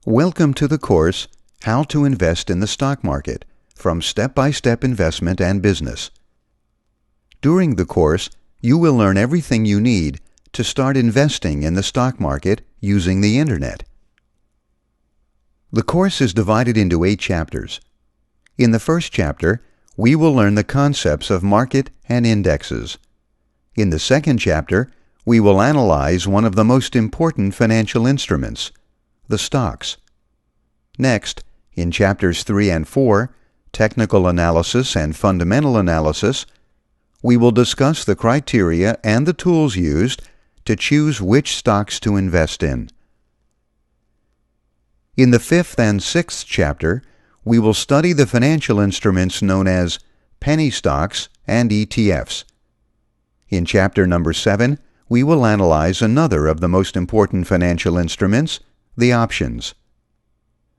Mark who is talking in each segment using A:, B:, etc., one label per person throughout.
A: Welcome to the course, How to Invest in the Stock Market, from Step-by-Step Investment and Business. During the course, you will learn everything you need to start investing in the stock market using the Internet. The course is divided into 8 chapters. In the first chapter, we will learn the concepts of market and indexes. In the second chapter, we will analyze one of the most important financial instruments, the stocks. Next, in chapters 3 and 4, Technical Analysis and Fundamental Analysis, we will discuss the criteria and the tools used to choose which stocks to invest in. In the 5th and 6th chapter, we will study the financial instruments known as penny stocks and ETFs. In chapter number 7, we will analyze another of the most important financial instruments, the options.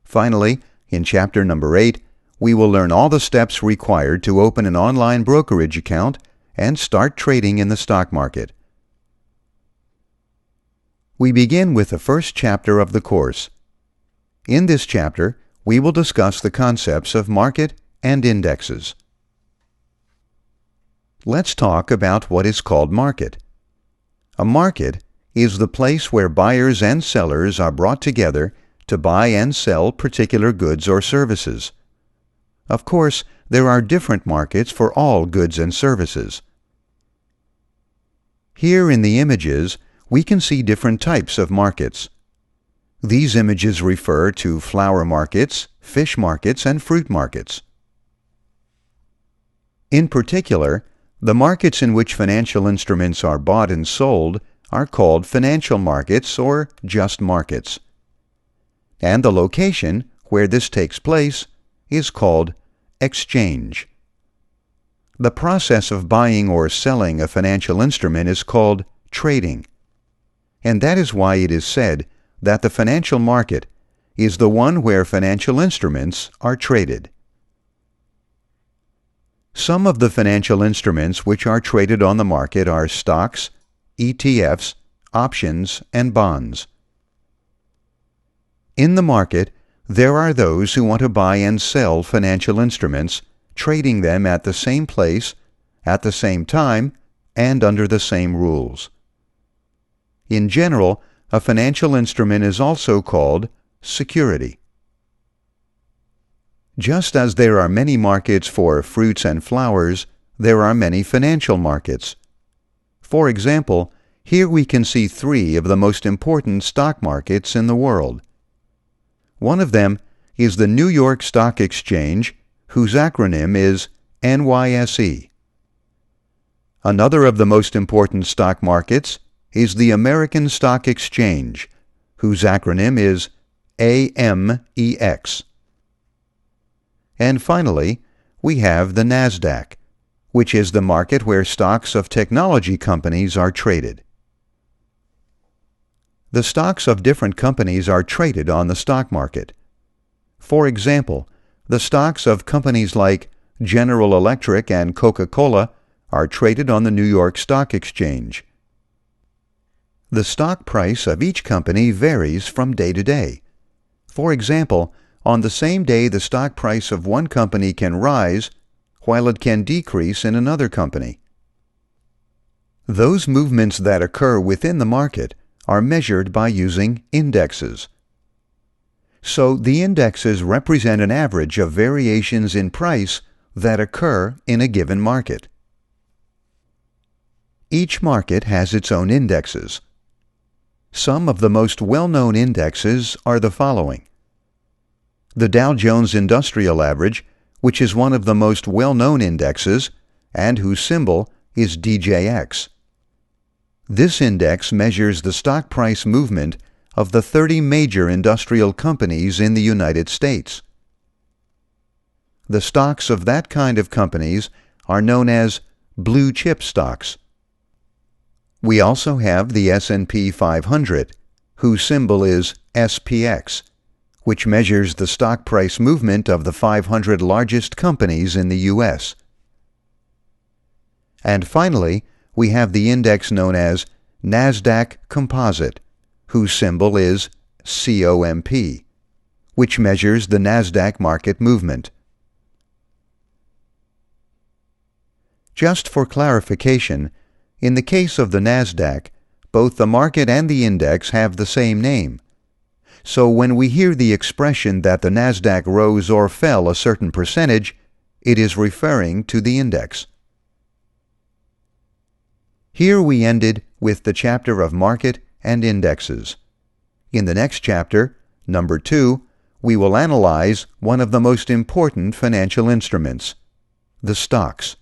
A: Finally, in chapter number 8, we will learn all the steps required to open an online brokerage account and start trading in the stock market. We begin with the first chapter of the course. In this chapter, we will discuss the concepts of market and indexes. Let's talk about what is called market. A market is the place where buyers and sellers are brought together to buy and sell particular goods or services. Of course, there are different markets for all goods and services. Here in the images, we can see different types of markets. These images refer to flower markets, fish markets, and fruit markets. In particular, the markets in which financial instruments are bought and sold are called financial markets or just markets. And the location where this takes place is called exchange. The process of buying or selling a financial instrument is called trading. And that is why it is said that the financial market is the one where financial instruments are traded. Some of the financial instruments which are traded on the market are stocks, ETFs, options, and bonds. In the market, there are those who want to buy and sell financial instruments, trading them at the same place, at the same time, and under the same rules. In general, a financial instrument is also called security. Just as there are many markets for fruits and flowers, there are many financial markets. For example, here we can see 3 of the most important stock markets in the world. One of them is the New York Stock Exchange, whose acronym is NYSE. Another of the most important stock markets is the American Stock Exchange, whose acronym is AMEX. And finally, we have the NASDAQ, which is the market where stocks of technology companies are traded. The stocks of different companies are traded on the stock market. For example, the stocks of companies like General Electric and Coca-Cola are traded on the New York Stock Exchange. The stock price of each company varies from day to day. For example, on the same day the stock price of one company can rise, while it can decrease in another company. Those movements that occur within the market are measured by using indexes. So the indexes represent an average of variations in price that occur in a given market. Each market has its own indexes. Some of the most well-known indexes are the following. The Dow Jones Industrial Average, which is one of the most well-known indexes, and whose symbol is DJX. This index measures the stock price movement of the 30 major industrial companies in the United States. The stocks of that kind of companies are known as blue chip stocks. We also have the S&P 500, whose symbol is SPX, which measures the stock price movement of the 500 largest companies in the U.S. And finally, we have the index known as NASDAQ Composite, whose symbol is COMP. which measures the NASDAQ market movement. Just for clarification, in the case of the NASDAQ, both the market and the index have the same name. So when we hear the expression that the NASDAQ rose or fell a certain percentage, it is referring to the index. Here we ended with the chapter of market and indexes. In the next chapter, number 2, we will analyze one of the most important financial instruments, the stocks.